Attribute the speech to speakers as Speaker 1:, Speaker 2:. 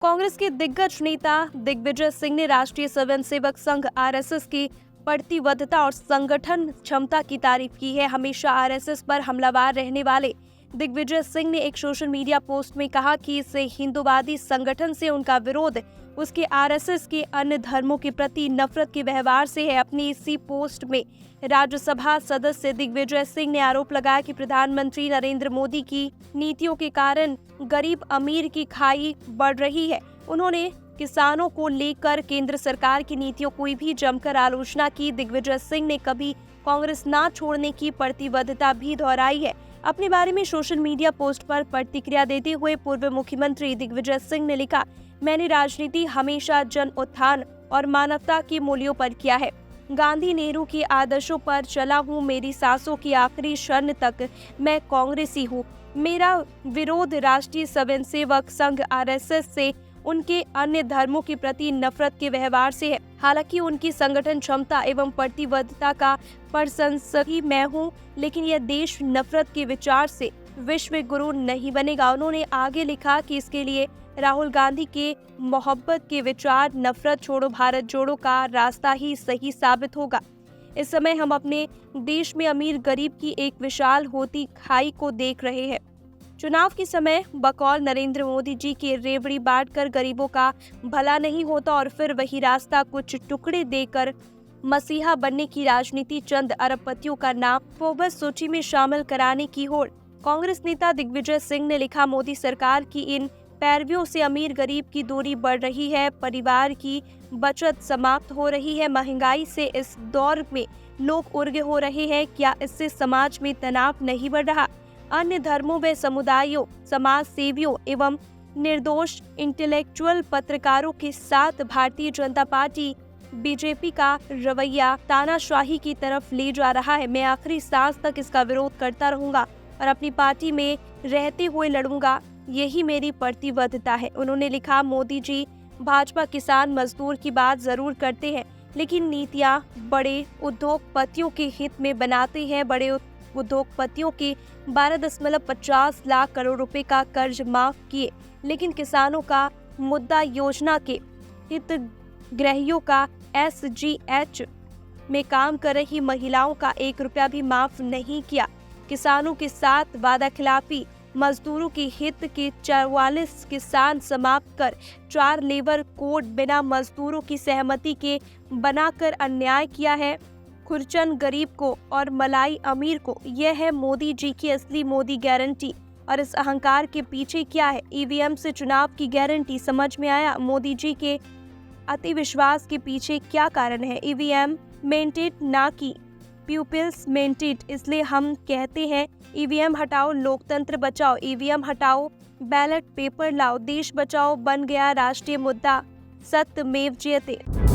Speaker 1: कांग्रेस के दिग्गज नेता दिग्विजय सिंह ने राष्ट्रीय स्वयंसेवक संघ आरएसएस की प्रतिबद्धता और संगठन क्षमता की तारीफ की है। हमेशा आरएसएस पर हमलावर रहने वाले दिग्विजय सिंह ने एक सोशल मीडिया पोस्ट में कहा कि इसे हिंदूवादी संगठन से उनका विरोध उसके आरएसएस के अन्य धर्मों के प्रति नफरत के व्यवहार से है। अपनी इसी पोस्ट में राज्यसभा सदस्य दिग्विजय सिंह ने आरोप लगाया कि प्रधानमंत्री नरेंद्र मोदी की नीतियों के कारण गरीब अमीर की खाई बढ़ रही है। उन्होंने किसानों को लेकर केंद्र सरकार की नीतियों की भी जमकर आलोचना की। दिग्विजय सिंह ने कभी कांग्रेस ना छोड़ने की प्रतिबद्धता भी दोहराई है। अपने बारे में सोशल मीडिया पोस्ट पर प्रतिक्रिया देते हुए पूर्व मुख्यमंत्री दिग्विजय सिंह ने लिखा, मैंने राजनीति हमेशा जन उत्थान और मानवता के मूल्यों पर किया है। गांधी नेहरू के आदर्शों पर चला हूँ। मेरी सांसों की आखिरी क्षण तक मैं कांग्रेसी हूँ। मेरा विरोध राष्ट्रीय स्वयंसेवक संघ आरएसएस से उनके अन्य धर्मों के प्रति नफरत के व्यवहार से है। हालांकि उनकी संगठन क्षमता एवं प्रतिबद्धता का प्रशंसक ही मैं हूं, लेकिन यह देश नफरत के विचार से विश्व गुरु नहीं बनेगा। उन्होंने आगे लिखा कि इसके लिए राहुल गांधी के मोहब्बत के विचार नफरत छोड़ो भारत जोड़ो का रास्ता ही सही साबित होगा। इस समय हम अपने देश में अमीर गरीब की एक विशाल होती खाई को देख रहे हैं। चुनाव के समय बकौल नरेंद्र मोदी जी की रेवड़ी बांटकर गरीबों का भला नहीं होता और फिर वही रास्ता कुछ टुकड़े देकर मसीहा बनने की राजनीति, चंद अरबपतियों का नाम फोर्ब्स सूची में शामिल कराने की होड़। कांग्रेस नेता दिग्विजय सिंह ने लिखा, मोदी सरकार की इन पैरवियों से अमीर गरीब की दूरी बढ़ रही है, परिवार की बचत समाप्त हो रही है, महंगाई से इस दौर में लोग उर्गे हो रहे हैं। क्या इससे समाज में तनाव नहीं बढ़ रहा? अन्य धर्मों व समुदायों, समाज सेवियों एवं निर्दोष इंटेलेक्चुअल पत्रकारों के साथ भारतीय जनता पार्टी बीजेपी का रवैया तानाशाही की तरफ ले जा रहा है। मैं आखिरी सांस तक इसका विरोध करता रहूंगा और अपनी पार्टी में रहते हुए लड़ूंगा, यही मेरी प्रतिबद्धता है। उन्होंने लिखा, मोदी जी भाजपा किसान मजदूर की बात जरूर करते हैं, लेकिन नीतियां बड़े उद्योगपतियों के हित में बनाते हैं। बड़े उद्योगपतियों के 12.50 लाख करोड़ रुपए का कर्ज माफ किए, लेकिन किसानों का मुद्दा, योजना के हितग्राहियों का, SGH में काम कर रही महिलाओं का 1 रुपया भी माफ नहीं किया। किसानों के साथ वादा खिलाफी, मजदूरों के हित के 44 किसान समाप्त कर 4 लेबर कोड बिना मजदूरों की सहमति के बनाकर अन्याय किया है। खुरचन गरीब को और मलाई अमीर को। यह है मोदी जी की असली मोदी गारंटी। और इस अहंकार के पीछे क्या है? ईवीएम से चुनाव की गारंटी। समझ में आया मोदी जी के अति विश्वास के पीछे क्या कारण है? ईवीएम मेंटेड ना कि प्यूपिल्स मेंटेड। इसलिए हम कहते हैं ईवीएम हटाओ, लोकतंत्र बचाओ। ईवीएम हटाओ, बैलेट पेपर लाओ, देश बचाओ बन गया राष्ट्रीय मुद्दा। सत्यमेव जयते।